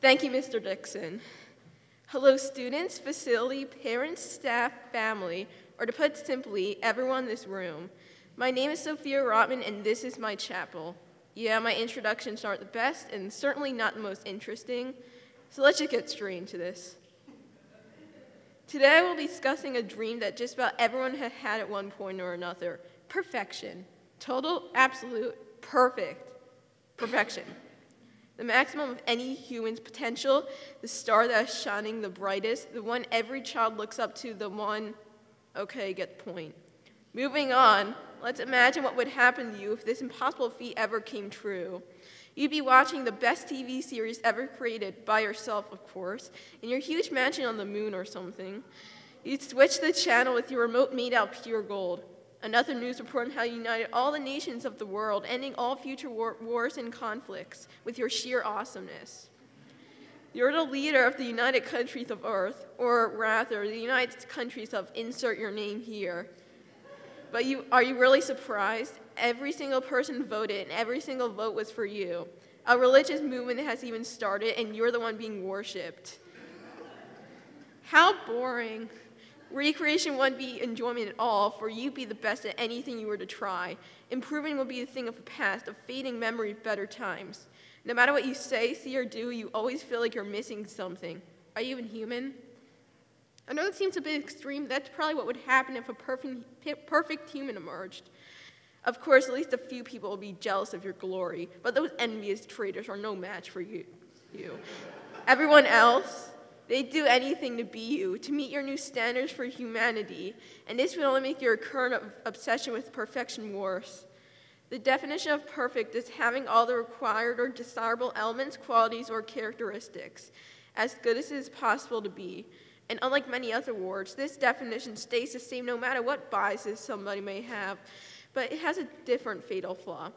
Thank you, Mr. Dixon. Hello, students, facility, parents, staff, family, or to put it simply, everyone in this room. My name is Sophia Chapel, and this is my chapel. Yeah, my introductions aren't the best, and certainly not the most interesting, so let's just get straight into this. Today, we'll be discussing a dream that just about everyone has had at one point or another. Perfection. Total, absolute, perfect. Perfection. The maximum of any human's potential, the star that is shining the brightest, the one every child looks up to, the one, okay, get the point. Moving on, let's imagine what would happen to you if this impossible feat ever came true. You'd be watching the best TV series ever created, by yourself, of course, in your huge mansion on the moon or something. You'd switch the channel with your remote made out of pure gold. Another news report on how you united all the nations of the world, ending all future wars and conflicts with your sheer awesomeness. You're the leader of the United Countries of Earth, or rather, the United Countries of insert your name here. But are you really surprised? Every single person voted, and every single vote was for you. A religious movement has even started, and you're the one being worshipped. How boring. Recreation wouldn't be enjoyment at all, for you'd be the best at anything you were to try. Improving will be a thing of the past, a fading memory of better times. No matter what you say, see, or do, you always feel like you're missing something. Are you even human? I know it seems a bit extreme, but that's probably what would happen if a perfect human emerged. Of course, at least a few people will be jealous of your glory, but those envious traitors are no match for you. Everyone else, they'd do anything to be you, to meet your new standards for humanity, and this would only make your current obsession with perfection worse. The definition of perfect is having all the required or desirable elements, qualities, or characteristics, as good as it is possible to be. And unlike many other words, this definition stays the same no matter what biases somebody may have, but it has a different fatal flaw.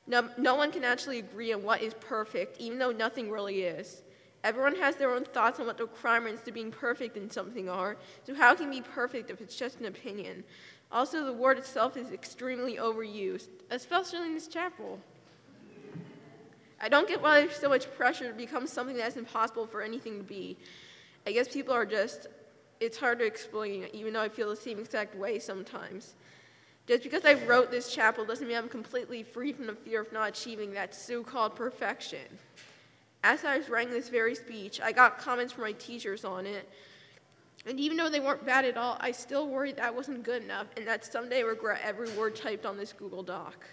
No one can actually agree on what is perfect, even though nothing really is. Everyone has their own thoughts on what the requirements to being perfect in something are, so how can it be perfect if it's just an opinion? Also, the word itself is extremely overused, especially in this chapel. I don't get why there's so much pressure to become something that's impossible for anything to be. I guess people are just, it's hard to explain, even though I feel the same exact way sometimes. Just because I wrote this chapel doesn't mean I'm completely free from the fear of not achieving that so-called perfection. As I was writing this very speech, I got comments from my teachers on it, and even though they weren't bad at all, I still worried that wasn't good enough and that someday I regret every word typed on this Google Doc.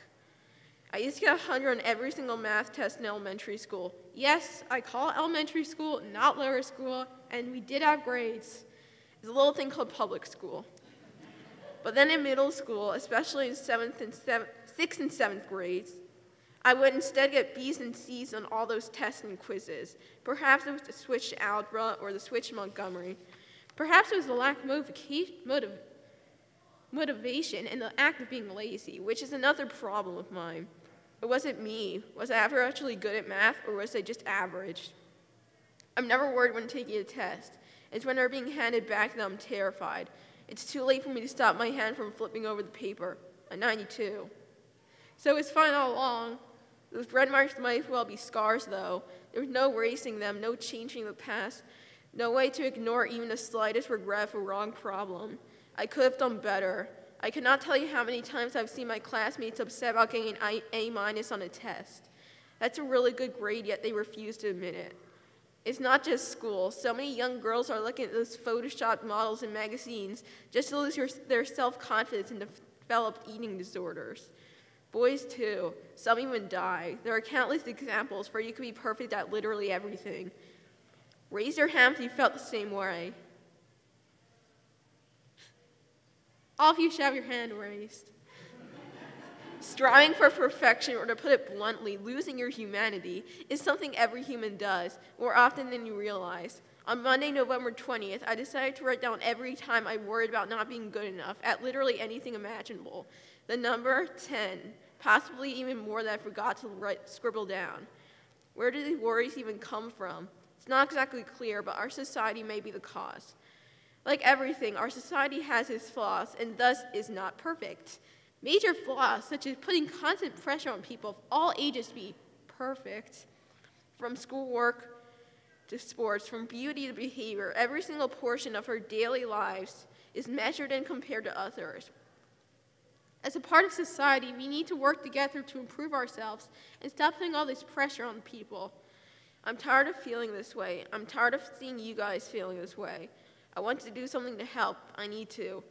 I used to get 100 on every single math test in elementary school. Yes, I call it elementary school, not lower school, and we did have grades. It's a little thing called public school. But then in middle school, especially in 6th and 7th grades, I would instead get B's and C's on all those tests and quizzes. Perhaps it was the switch to algebra or the switch to Montgomery. Perhaps it was the lack of motivation and the act of being lazy, which is another problem of mine. Or was it me? Was I ever actually good at math, or was I just average? I'm never worried when taking a test. It's when they're being handed back that I'm terrified. It's too late for me to stop my hand from flipping over the paper. A 92. So it's fine all along. Those red marks might as well be scars, though. There's no erasing them, no changing the past, no way to ignore even the slightest regret of a wrong problem. I could have done better. I cannot tell you how many times I've seen my classmates upset about getting an A- on a test. That's a really good grade, yet they refuse to admit it. It's not just school. So many young girls are looking at those photoshopped models in magazines just to lose their self-confidence and develop eating disorders. Boys, too. Some even die. There are countless examples where you could be perfect at literally everything. Raise your hand if you felt the same way. All of you should have your hand raised. Striving for perfection, or to put it bluntly, losing your humanity, is something every human does, more often than you realize. On Monday, November 20th, I decided to write down every time I worried about not being good enough at literally anything imaginable. The number 10, possibly even more that I forgot to scribble down. Where do these worries even come from? It's not exactly clear, but our society may be the cause. Like everything, our society has its flaws and thus is not perfect. Major flaws, such as putting constant pressure on people of all ages to be perfect, from schoolwork to sports, from beauty to behavior, every single portion of our daily lives is measured and compared to others. As a part of society, we need to work together to improve ourselves and stop putting all this pressure on people. I'm tired of feeling this way. I'm tired of seeing you guys feeling this way. I want to do something to help. I need to.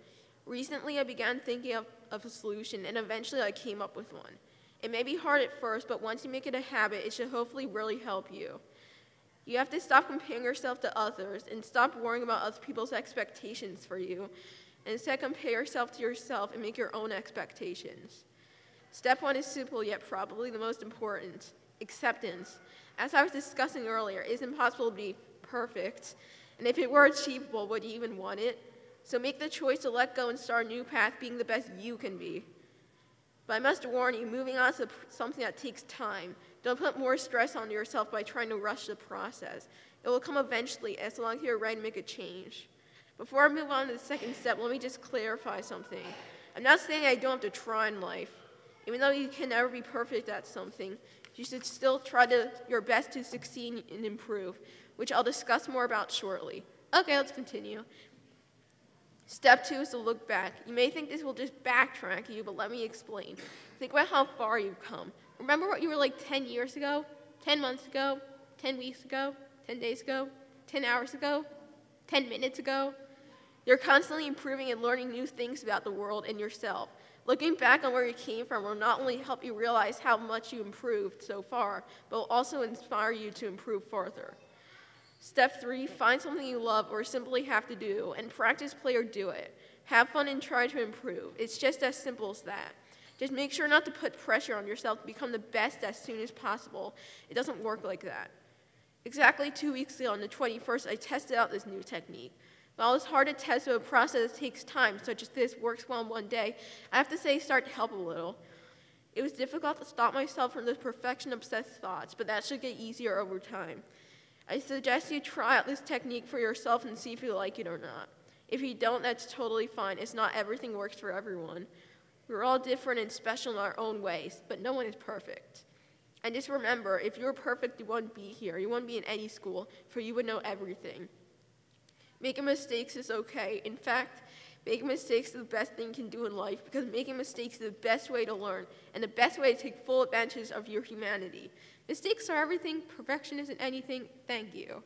Recently, I began thinking of a solution, and eventually I came up with one. It may be hard at first, but once you make it a habit, it should hopefully really help you. You have to stop comparing yourself to others and stop worrying about other people's expectations for you. And instead, compare yourself to yourself and make your own expectations. Step 1 is simple, yet probably the most important: acceptance. As I was discussing earlier, it is impossible to be perfect. And if it were achievable, would you even want it? So make the choice to let go and start a new path, being the best you can be. But I must warn you, moving on is something that takes time. Don't put more stress on yourself by trying to rush the process. It will come eventually, as long as you're ready to make a change. Before I move on to the second step, let me just clarify something. I'm not saying I don't have to try in life. Even though you can never be perfect at something, you should still try your best to succeed and improve, which I'll discuss more about shortly. Okay, let's continue. Step 2 is to look back. You may think this will just backtrack you, but let me explain. Think about how far you've come. Remember what you were like 10 years ago, 10 months ago, 10 weeks ago, 10 days ago, 10 hours ago, 10 minutes ago? You're constantly improving and learning new things about the world and yourself. Looking back on where you came from will not only help you realize how much you improved so far, but will also inspire you to improve further. Step 3, find something you love or simply have to do, and practice, play, or do it. Have fun and try to improve. It's just as simple as that. Just make sure not to put pressure on yourself to become the best as soon as possible. It doesn't work like that. Exactly 2 weeks ago, on the 21st, I tested out this new technique. While it's hard to test with a process that takes time, such as this works well in one day, I have to say it started to help a little. It was difficult to stop myself from those perfection-obsessed thoughts, but that should get easier over time. I suggest you try out this technique for yourself and see if you like it or not. If you don't, that's totally fine. It's not everything works for everyone. We're all different and special in our own ways, but no one is perfect. And just remember, if you were perfect, you wouldn't be here. You wouldn't be in any school, for you would know everything. Making mistakes is okay. In fact, making mistakes is the best thing you can do in life, because making mistakes is the best way to learn and the best way to take full advantage of your humanity. Mistakes are everything. Perfection isn't anything. Thank you.